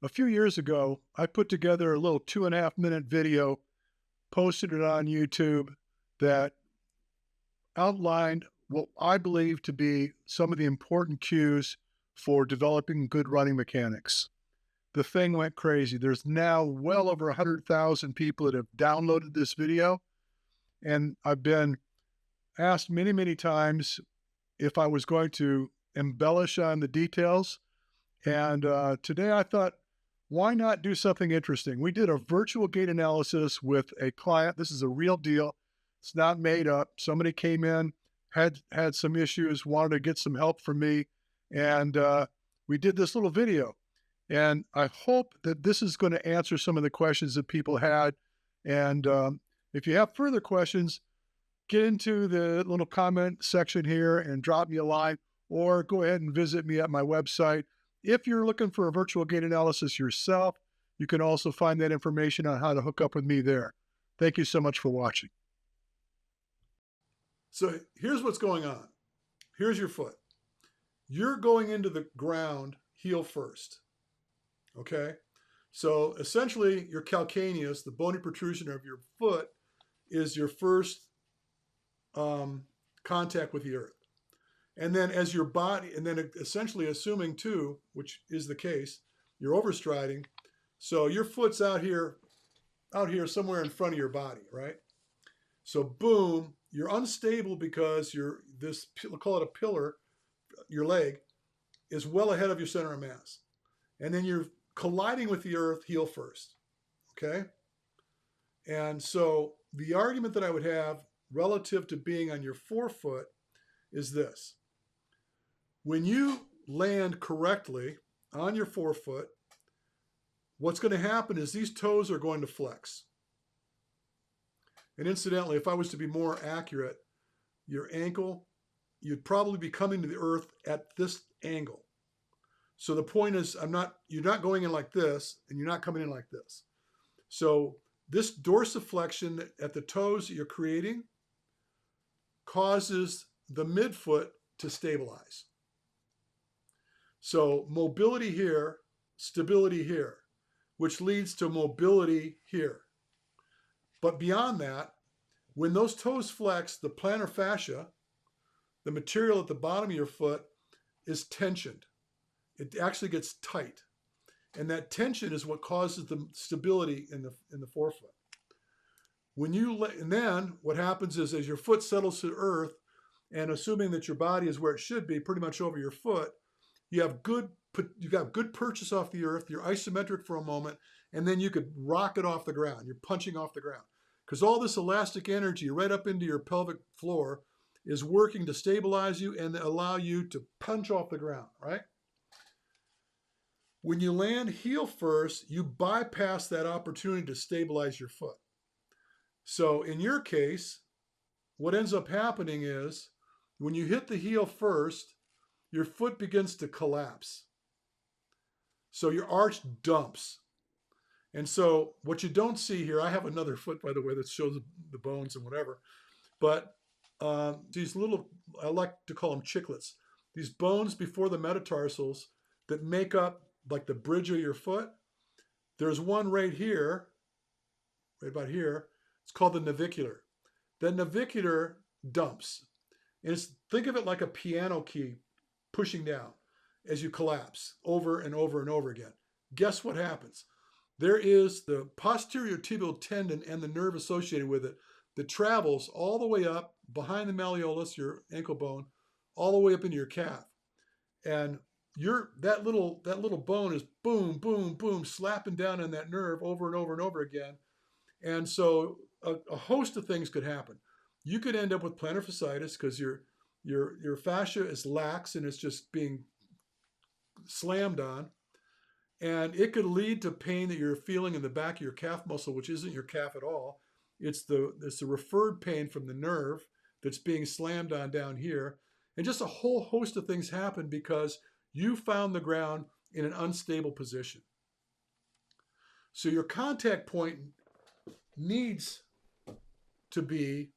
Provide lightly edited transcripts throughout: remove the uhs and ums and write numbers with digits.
A few years ago, I put together a little 2.5 minute video, posted it on YouTube that outlined what I believe to be some of the important cues for developing good running mechanics. The thing went crazy. There's now well over 100,000 people that have downloaded this video, and I've been asked many, many times if I was going to embellish on the details. And today I thought, why not do something interesting? We did a virtual gait analysis with a client. This is a real deal. It's not made up. Somebody came in, had some issues, wanted to get some help from me, and we did this little video. And I hope that this is going to answer some of the questions that people had. And if you have further questions, get into the little comment section here and drop me a line, or go ahead and visit me at my website. If you're looking for a virtual gait analysis yourself, you can also find that information on how to hook up with me there. Thank you so much for watching. So here's what's going on. Here's your foot. You're going into the ground heel first. Okay? So essentially, your calcaneus, the bony protrusion of your foot, is your first contact with the earth. And then as your body, and then essentially assuming too, which is the case, you're overstriding. So your foot's out here somewhere in front of your body, right? So boom, you're unstable because we'll call it a pillar, your leg, is well ahead of your center of mass. And then you're colliding with the earth heel first, okay? And so the argument that I would have relative to being on your forefoot is this. When you land correctly on your forefoot, what's going to happen is these toes are going to flex. And incidentally, if I was to be more accurate, your ankle, you'd probably be coming to the earth at this angle. So the point is, you're not going in like this, and you're not coming in like this. So this dorsiflexion at the toes that you're creating causes the midfoot to stabilize. So mobility here, stability here, which leads to mobility here. But beyond that, when those toes flex, the plantar fascia, the material at the bottom of your foot, is tensioned. It actually gets tight. And that tension is what causes the stability in the forefoot. And then what happens is, as your foot settles to earth, and assuming that your body is where it should be, pretty much over your foot, you've got good purchase off the earth, you're isometric for a moment, and then you could rocket off the ground. You're punching off the ground. Because all this elastic energy right up into your pelvic floor is working to stabilize you and allow you to punch off the ground, right? When you land heel first, you bypass that opportunity to stabilize your foot. So in your case, what ends up happening is when you hit the heel first, your foot begins to collapse. So your arch dumps. And so what you don't see here, I have another foot, by the way, that shows the bones and whatever. But these little, I like to call them chiclets, these bones before the metatarsals that make up like the bridge of your foot. There's one right here, right about here. It's called the navicular. The navicular dumps. And think of it like a piano key pushing down as you collapse over and over and over again. Guess what happens? There is the posterior tibial tendon and the nerve associated with it that travels all the way up behind the malleolus, your ankle bone, all the way up into your calf. And that little bone is boom, boom, boom, slapping down on that nerve over and over and over again. And so a host of things could happen. You could end up with plantar fasciitis because your fascia is lax and it's just being slammed on. And it could lead to pain that you're feeling in the back of your calf muscle, which isn't your calf at all. It's the referred pain from the nerve that's being slammed on down here. And just a whole host of things happen because you found the ground in an unstable position. So your contact point needs to be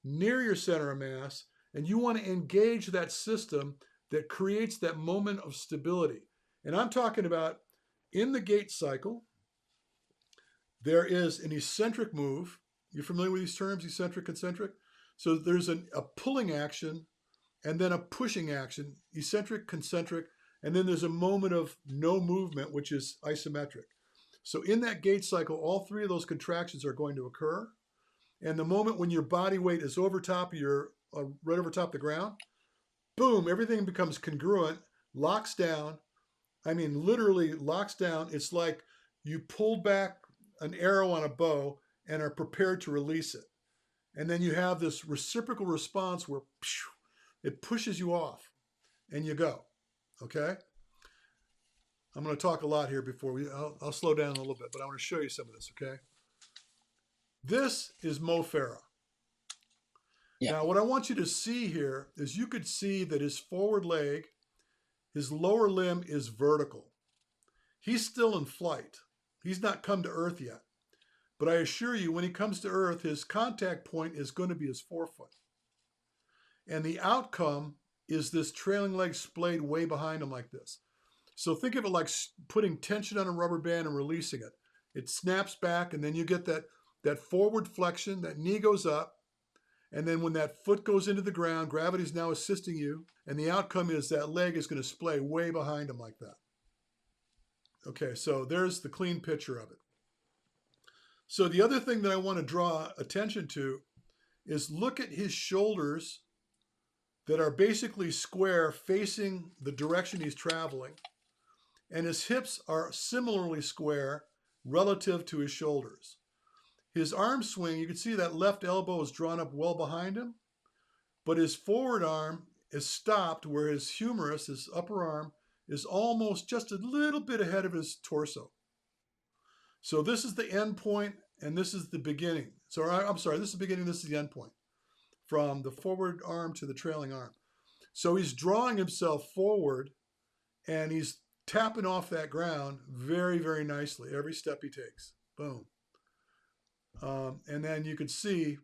near your center of mass, and you want to engage that system that creates that moment of stability. And I'm talking about In the gait cycle, there is an eccentric move. You're familiar with these terms, eccentric, concentric? So there's a pulling action and then a pushing action, eccentric, concentric, and then there's a moment of no movement, which is isometric. So in that gait cycle, all three of those contractions are going to occur. And the moment when your body weight is over top of your, right over top of the ground, boom, everything becomes congruent, locks down. I mean, literally locks down. It's like you pulled back an arrow on a bow and are prepared to release it. And then you have this reciprocal response where it pushes you off and you go. Okay? I'm going to talk a lot here before I'll slow down a little bit, but I want to show you some of this, okay? This is Mo Farah. Yeah. Now, what I want you to see here is you could see that his forward leg, his lower limb is vertical. He's still in flight. He's not come to earth yet. But I assure you, when he comes to earth, his contact point is going to be his forefoot. And the outcome is this trailing leg splayed way behind him like this. So think of it like putting tension on a rubber band and releasing it. It snaps back, and then you get that forward flexion, that knee goes up, and then when that foot goes into the ground, gravity is now assisting you, and the outcome is that leg is going to splay way behind him like that. Okay, so there's the clean picture of it. So the other thing that I want to draw attention to is look at his shoulders that are basically square facing the direction he's traveling, and his hips are similarly square relative to his shoulders. His arm swing, you can see that left elbow is drawn up well behind him, but his forward arm is stopped where his humerus, his upper arm, is almost just a little bit ahead of his torso. So this is the end point, and this is the beginning. So I'm sorry, this is the beginning, this is the end point, from the forward arm to the trailing arm. So he's drawing himself forward, and he's tapping off that ground very, very nicely every step he takes. Boom. And then you could see,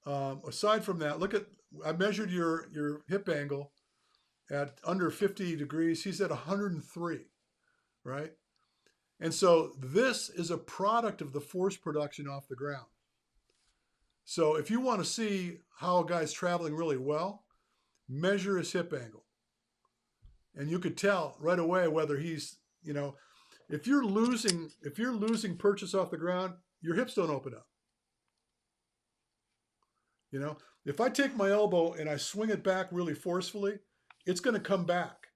aside from that, look at, I measured your hip angle at under 50 degrees. He's at 103, right? And so this is a product of the force production off the ground. So if you want to see how a guy's traveling really well, measure his hip angle. And you could tell right away whether he's, you know, if you're losing purchase off the ground, your hips don't open up. You know, if I take my elbow and I swing it back really forcefully, it's going to come back.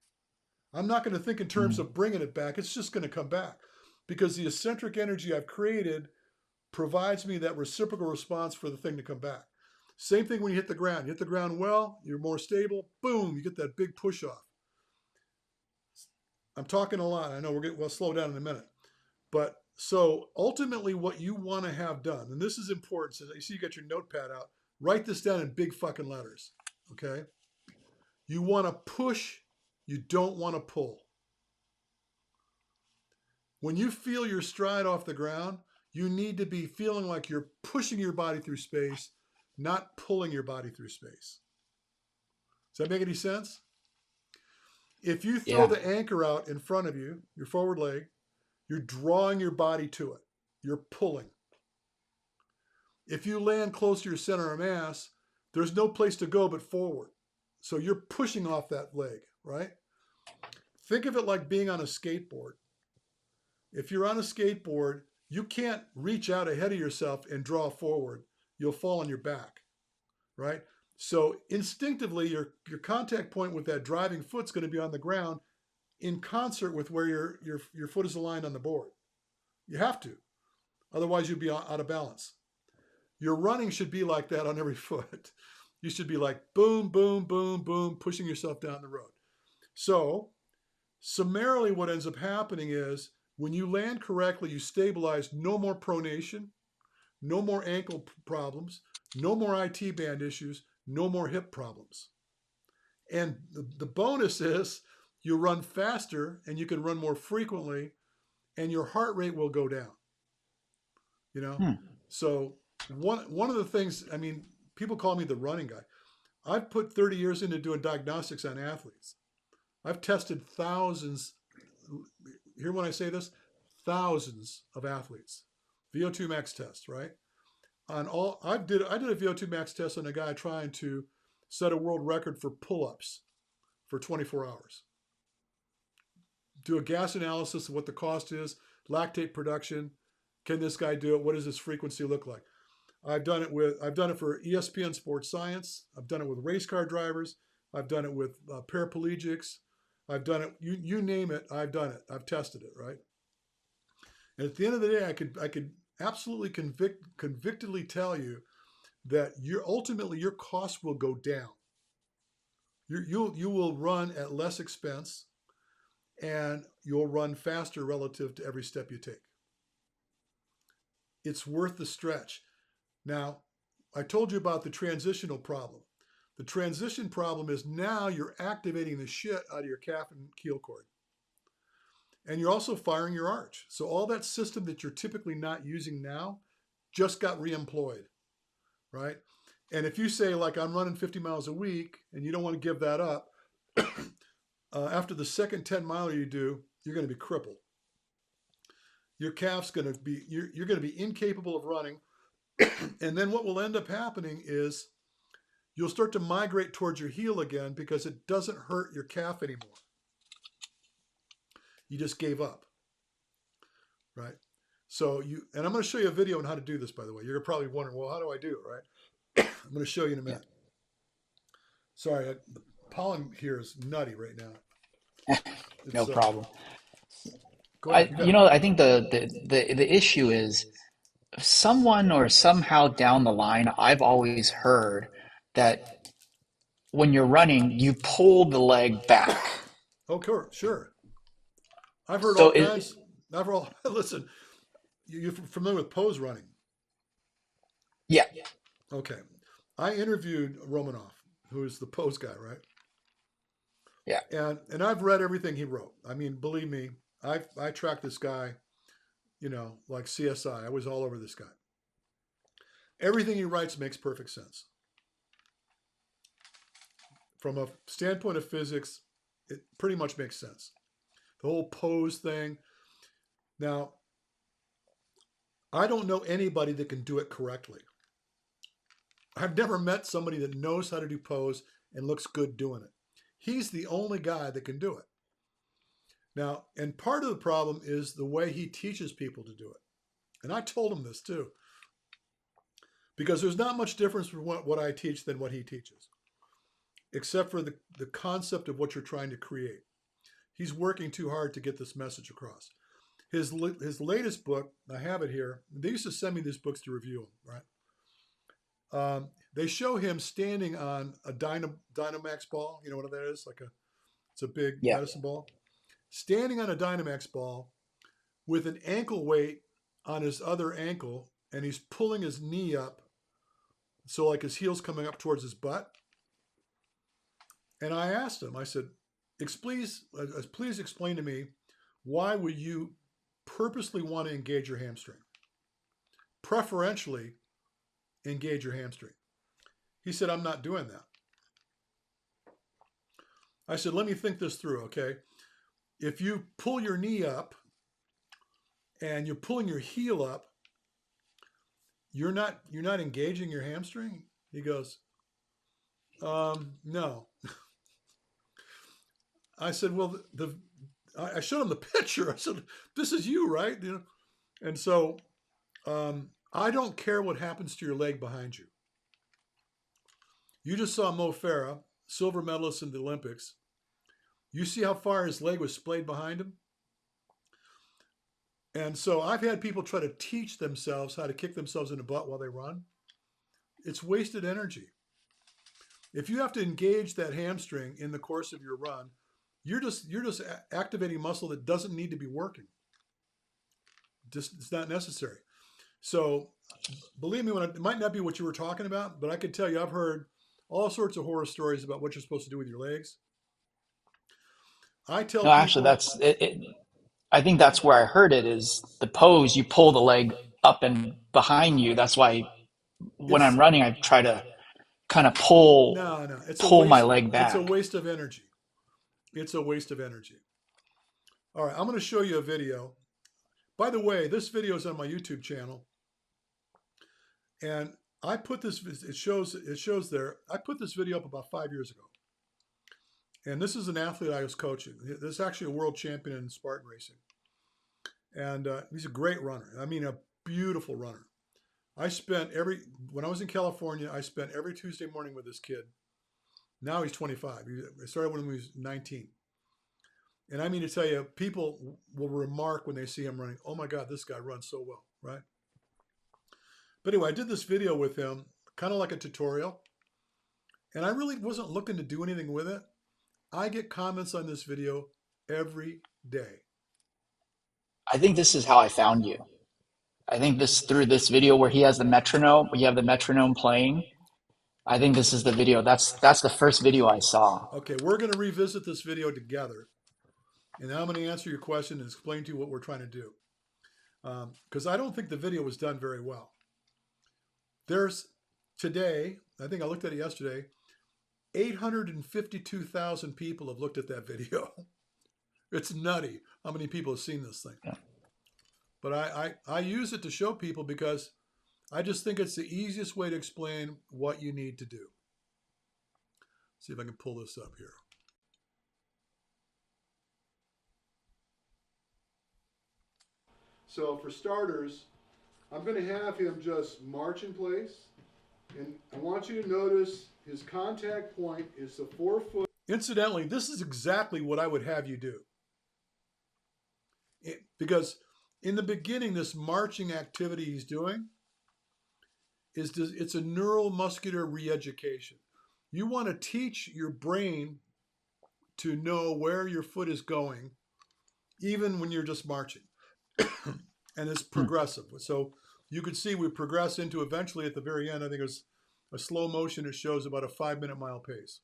I'm not going to think in terms of bringing it back. It's just going to come back because the eccentric energy I've created provides me that reciprocal response for the thing to come back. Same thing when you hit the ground. You hit the ground well, you're more stable, boom, you get that big push off. I'm talking a lot. I know we'll slow down in a minute. But so ultimately what you want to have done, and this is important, so you see you got your notepad out, write this down in big fucking letters, okay? You want to push, you don't want to pull. When you feel your stride off the ground, you need to be feeling like you're pushing your body through space, not pulling your body through space. Does that make any sense? If you throw the anchor out in front of you, your forward leg, you're drawing your body to it. You're pulling. If you land close to your center of mass, there's no place to go but forward. So you're pushing off that leg, right? Think of it like being on a skateboard. If you're on a skateboard, you can't reach out ahead of yourself and draw forward. You'll fall on your back, right? So instinctively, your contact point with that driving foot's going to be on the ground in concert with where your foot is aligned on the board. You have to. Otherwise, you'd be out of balance. Your running should be like that on every foot. You should be like boom, boom, boom, boom, pushing yourself down the road. So summarily, what ends up happening is when you land correctly, you stabilize, no more pronation, no more ankle problems, no more IT band issues, no more hip problems. And the bonus is you run faster and you can run more frequently and your heart rate will go down. You know? So one of the things, I mean, people call me the running guy. I've put 30 years into doing diagnostics on athletes. I've tested thousands, hear when I say this, thousands of athletes. VO2 max test, right? On all I did a VO2 max test on a guy trying to set a world record for pull-ups for 24 hours. Do a gas analysis of what the cost is, lactate production. Can this guy do it? What does his frequency look like? I've done it for ESPN Sports Science. I've done it with race car drivers. I've done it with paraplegics. I've done it. You name it. I've done it. I've tested it. Right. And at the end of the day, I could absolutely convictedly tell you that ultimately your costs will go down. You will run at less expense, and you'll run faster relative to every step you take. It's worth the stretch. Now, I told you about the transitional problem. The transition problem is now you're activating the shit out of your calf and heel cord. And you're also firing your arch. So all that system that you're typically not using now just got reemployed, right? And if you say, like, I'm running 50 miles a week and you don't want to give that up, after the second 10 miler you do, you're going to be crippled. Your calf's going to be, you're going to be incapable of running. And then what will end up happening is you'll start to migrate towards your heel again because it doesn't hurt your calf anymore. You just gave up, right? So and I'm going to show you a video on how to do this, by the way. You're probably wondering, well, how do I do it, right? I'm going to show you in a minute. Sorry, the pollen here is nutty right now. No problem. Go ahead. I think the issue is someone or somehow down the line, I've always heard that when you're running, you pull the leg back. Oh, sure. I've heard So all kinds. Listen, you're familiar with pose running? yeah. Okay. I interviewed Romanoff, who is the pose guy, right? Yeah. And I've read everything he wrote. I mean, believe me, I tracked this guy, like CSI. I was all over this guy. Everything he writes makes perfect sense. From a standpoint of physics, it pretty much makes sense. The whole pose thing. Now, I don't know anybody that can do it correctly. I've never met somebody that knows how to do pose and looks good doing it. He's the only guy that can do it. Now, and part of the problem is the way he teaches people to do it. And I told him this too. Because there's not much difference from what I teach than what he teaches. Except for the concept of what you're trying to create. He's working too hard to get this message across. His latest book, I have it here. They used to send me these books to review them, right? They show him standing on a Dynamax ball. You know what that is? It's a big medicine ball. Standing on a Dynamax ball with an ankle weight on his other ankle, and he's pulling his knee up, so like his heel's coming up towards his butt. And I asked him, I said, please explain to me, why would you purposely want to engage your hamstring? Preferentially engage your hamstring. He said, I'm not doing that. I said, let me think this through, okay? If you pull your knee up and you're pulling your heel up, you're not engaging your hamstring? He goes, no. I said, well, I showed him the picture. I said, this is you, right? And so I don't care what happens to your leg behind you. You just saw Mo Farah, silver medalist in the Olympics. You see how far his leg was splayed behind him? And so I've had people try to teach themselves how to kick themselves in the butt while they run. It's wasted energy. If you have to engage that hamstring in the course of your run, you're just activating muscle that doesn't need to be working. It's not necessary. So believe me, it might not be what you were talking about, but I can tell you I've heard all sorts of horror stories about what you're supposed to do with your legs. I tell No, actually, people, that's it. I think that's where I heard it is the pose. You pull the leg up and behind you. That's why when it's I'm running, I try to kind of no, it's a pull my waste. leg It's a back. waste of energy. It's a waste of energy. All right, I'm going to show you a video. By the way, this video is on my YouTube channel, and I put this. It shows there. I put this video up about 5 years ago, and this is an athlete I was coaching. This is actually a world champion in Spartan racing, and he's a great runner. I mean, a beautiful runner. When I was in California, I spent every Tuesday morning with this kid. Now he's 25. I started when he was 19. And I mean to tell you, people will remark when they see him running, oh my God, this guy runs so well, right? But anyway, I did this video with him, kind of like a tutorial. And I really wasn't looking to do anything with it. I get comments on this video every day. I think this is how I found you. I think this through this video where he has the metronome, we have the metronome playing. I think this is the video. That's the first video I saw. Okay, we're going to revisit this video together. And now I'm going to answer your question and explain to you what we're trying to do. Because I don't think the video was done very well. There's today, I think I looked at it yesterday, 852,000 people have looked at that video. It's nutty how many people have seen this thing. Yeah. But I use it to show people because I just think it's the easiest way to explain what you need to do. See if I can pull this up here. So for starters, I'm going to have him just march in place. And I want you to notice his contact point is the forefoot. Incidentally, this is exactly what I would have you do. Because in the beginning, this marching activity he's doing, it's a neuromuscular re-education. You want to teach your brain to know where your foot is going, even when you're just marching. And it's progressive. So you can see we progress into eventually at the very end, I think it's a slow motion. It shows about a 5-minute mile pace.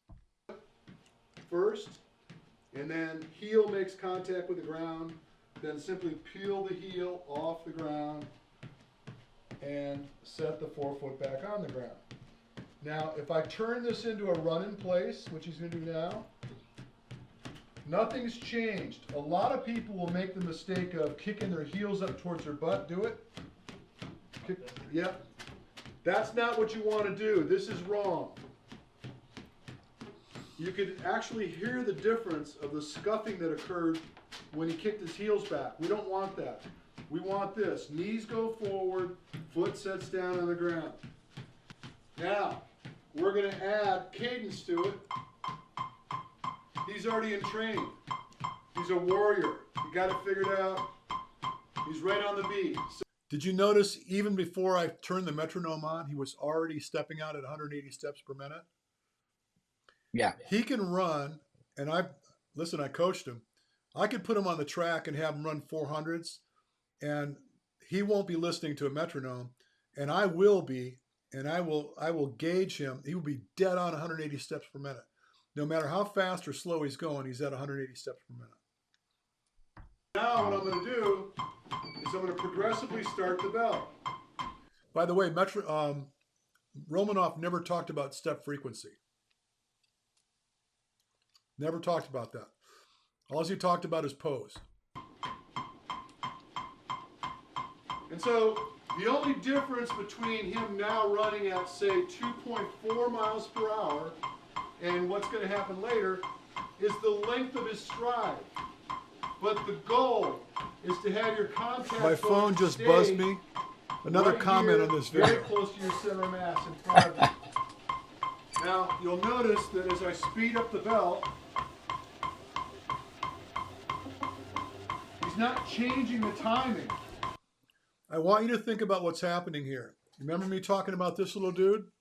First, and then heel makes contact with the ground. Then simply peel the heel off the ground and set the forefoot back on the ground. Now, if I turn this into a run in place, which he's going to do now, nothing's changed. A lot of people will make the mistake of kicking their heels up towards their butt. Do it. Yep. That's not what you want to do. This is wrong. You could actually hear the difference of the scuffing that occurred when he kicked his heels back. We don't want that. We want this. Knees go forward, foot sets down on the ground. Now, we're going to add cadence to it. He's already in training. He's a warrior. You got it figured out. He's right on the beat. So, did you notice even before I turned the metronome on, he was already stepping out at 180 steps per minute? Yeah. He can run, and I coached him. I could put him on the track and have him run 400s, and he won't be listening to a metronome, and I will be, and I will gauge him. He will be dead on 180 steps per minute. No matter how fast or slow he's going, he's at 180 steps per minute. Now what I'm going to do is I'm going to progressively start the bell. By the way, Romanov never talked about step frequency. Never talked about that. All he talked about is pose. And so the only difference between him now running at, say, 2.4 miles per hour and what's going to happen later is the length of his stride. But the goal is to have your contact. My phone just buzzed me. Another comment on this video. Very close to your center of mass in front of you. Now, you'll notice that as I speed up the belt, he's not changing the timing. I want you to think about what's happening here. Remember me talking about this little dude?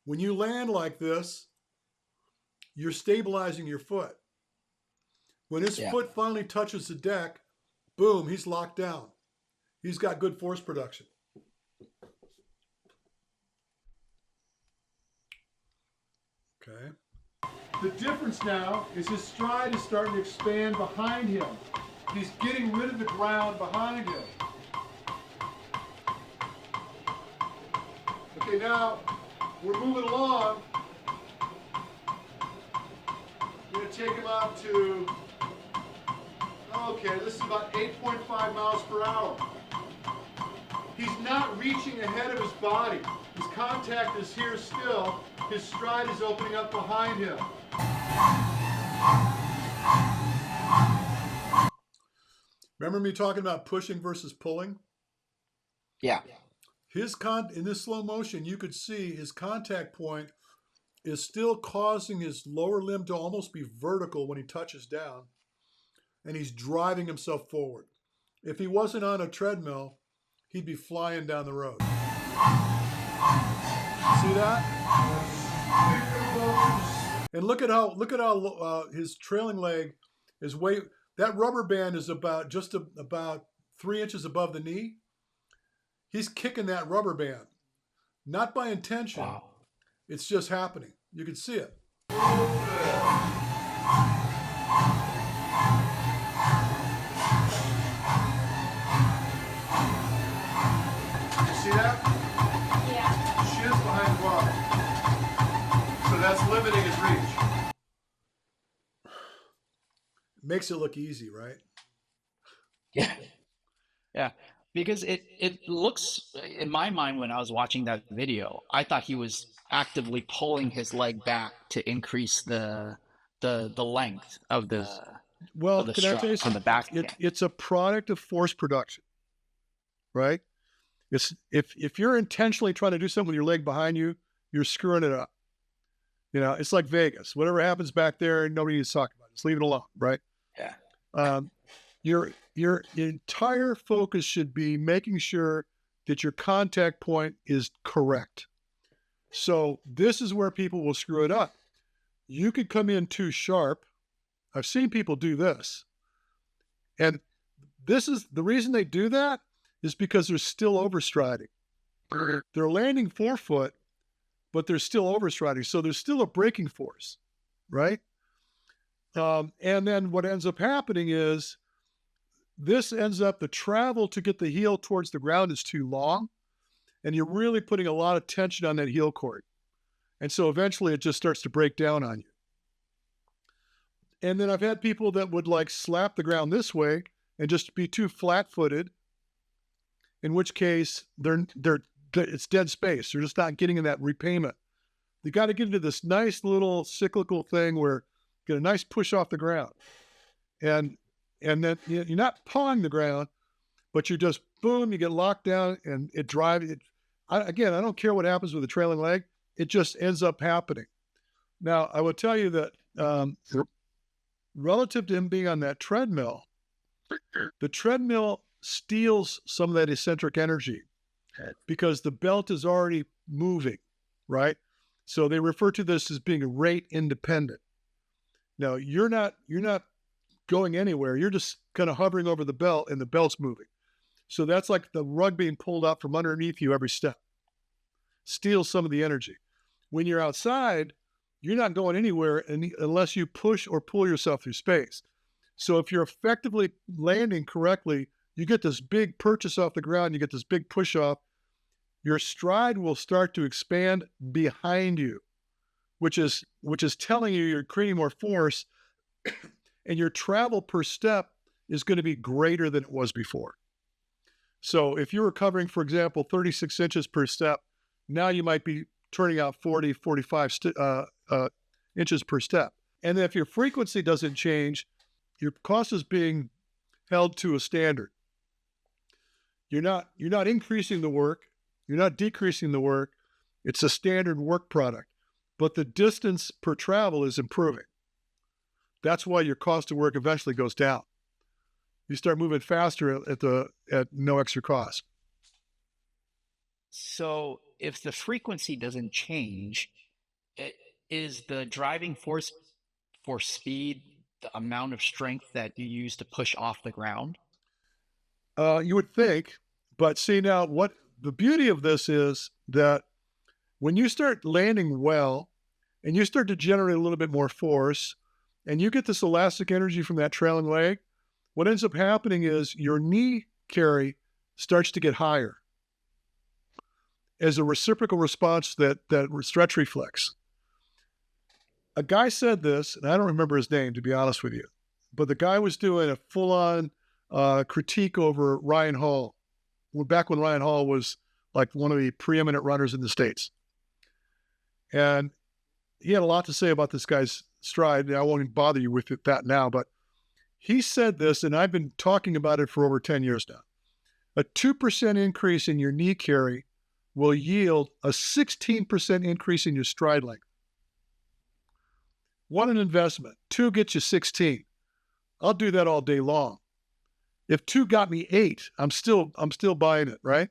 When you land like this, you're stabilizing your foot. When his foot finally touches the deck, boom, he's locked down. He's got good force production. Okay. The difference now is his stride is starting to expand behind him. He's getting rid of the ground behind him. Okay, now we're moving along. I'm going to take him out to locator. This is about 8.5 miles per hour. He's not reaching ahead of his body. His contact is here still. His stride is opening up behind him. Remember me talking about pushing versus pulling? Yeah. In this slow motion, you could see his contact point is still causing his lower limb to almost be vertical when he touches down, and he's driving himself forward. If he wasn't on a treadmill, he'd be flying down the road. See that? And look at how his trailing leg is that rubber band is about 3 inches above the knee. He's kicking that rubber band, not by intention. Wow. It's just happening. You can see it. You see that? Yeah. Shins behind the bar. So that's limiting his reach. Makes it look easy, right? Yeah. Yeah. Because it looks, in my mind, when I was watching that video, I thought he was actively pulling his leg back to increase the length of the Well, the can I tell you strut from the something? back. It's a product of force production, right? It's if you're intentionally trying to do something with your leg behind you, you're screwing it up. You know, it's like Vegas. Whatever happens back there, nobody needs to talk about it. Just leave it alone, right? Yeah. Your entire focus should be making sure that your contact point is correct. So this is where people will screw it up. You could come in too sharp. I've seen people do this. And this is the reason they do that is because they're still overstriding. They're landing forefoot, but they're still overstriding. So there's still a braking force, right? And then what ends up happening is the travel to get the heel towards the ground is too long, and you're really putting a lot of tension on that heel cord. And so eventually it just starts to break down on you. And then I've had people that would like slap the ground this way and just be too flat-footed, in which case it's dead space. They're just not getting in that repayment. You got to get into this nice little cyclical thing where you get a nice push off the ground. And then you're not pawing the ground, but you just, boom, you get locked down and it drives it. I don't care what happens with a trailing leg. It just ends up happening. Now, I will tell you that relative to him being on that treadmill, the treadmill steals some of that eccentric energy because the belt is already moving, right? So they refer to this as being rate independent. Now, you're not going anywhere. You're just kind of hovering over the belt and the belt's moving. So that's like the rug being pulled out from underneath you every step. Steals some of the energy. When you're outside, you're not going anywhere unless you push or pull yourself through space. So if you're effectively landing correctly, you get this big purchase off the ground, you get this big push off. Your stride will start to expand behind you, which is telling you you're creating more force, and your travel per step is going to be greater than it was before. So if you were covering, for example, 36 inches per step, now you might be turning out 40, 45 inches per step. And then if your frequency doesn't change, your cost is being held to a standard. You're not increasing the work. You're not decreasing the work. It's a standard work product, but the distance per travel is improving. That's why your cost of work eventually goes down. You start moving faster at no extra cost. So if the frequency doesn't change, is the driving force for speed the amount of strength that you use to push off the ground? You would think, but see now what the beauty of this is that when you start landing well and you start to generate a little bit more force and you get this elastic energy from that trailing leg, what ends up happening is your knee carry starts to get higher as a reciprocal response to that stretch reflex. A guy said this, and I don't remember his name, to be honest with you. but the guy was doing a full-on critique over Ryan Hall, back when Ryan Hall was like one of the preeminent runners in the States. And he had a lot to say about this guy's stride. And I won't even bother you with that now, but he said this, and I've been talking about it for over 10 years now. A 2% increase in your knee carry will yield a 16% increase in your stride length. What an investment. 2 gets you 16. I'll do that all day long. If 2 got me 8, I'm still buying it, right?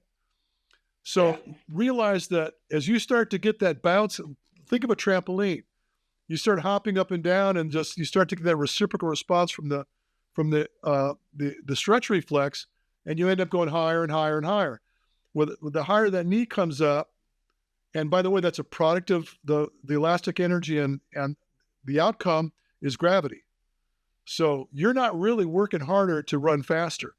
So realize that as you start to get that bounce, think of a trampoline. You start hopping up and down, and just you start to get that reciprocal response from the stretch reflex, and you end up going higher and higher and higher. With the higher that knee comes up, and by the way, that's a product of the elastic energy, and the outcome is gravity. So you're not really working harder to run faster.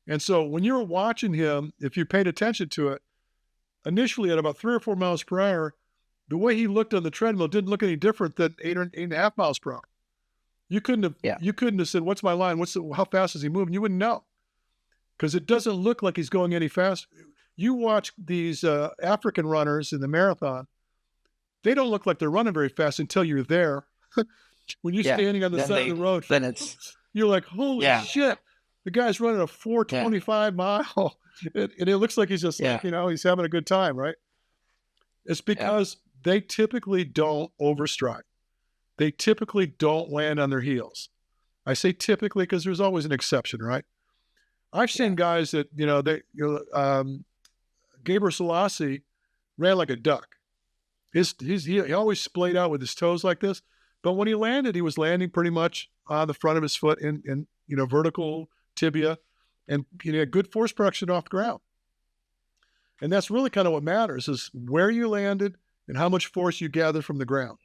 And so when you're watching him, if you paid attention to it, initially at about 3 or 4 miles per hour, the way he looked on the treadmill didn't look any different than 8.5 miles per hour. You couldn't have said, "What's my line? How fast is he moving?" You wouldn't know, because it doesn't look like he's going any faster. You watch these African runners in the marathon; they don't look like they're running very fast until you're there. When you're standing on the side of the road, then you're like, "Holy shit!" The guy's running a 4:25 mile, and it looks like he's just like, he's having a good time, right? It's because they typically don't overstride. They typically don't land on their heels. I say typically because there's always an exception, right? I've seen guys that, Gabriel Selassie ran like a duck. He always splayed out with his toes like this, but when he landed, he was landing pretty much on the front of his foot in vertical tibia, and he had good force production off the ground. And that's really kind of what matters, is where you landed and how much force you gathered from the ground.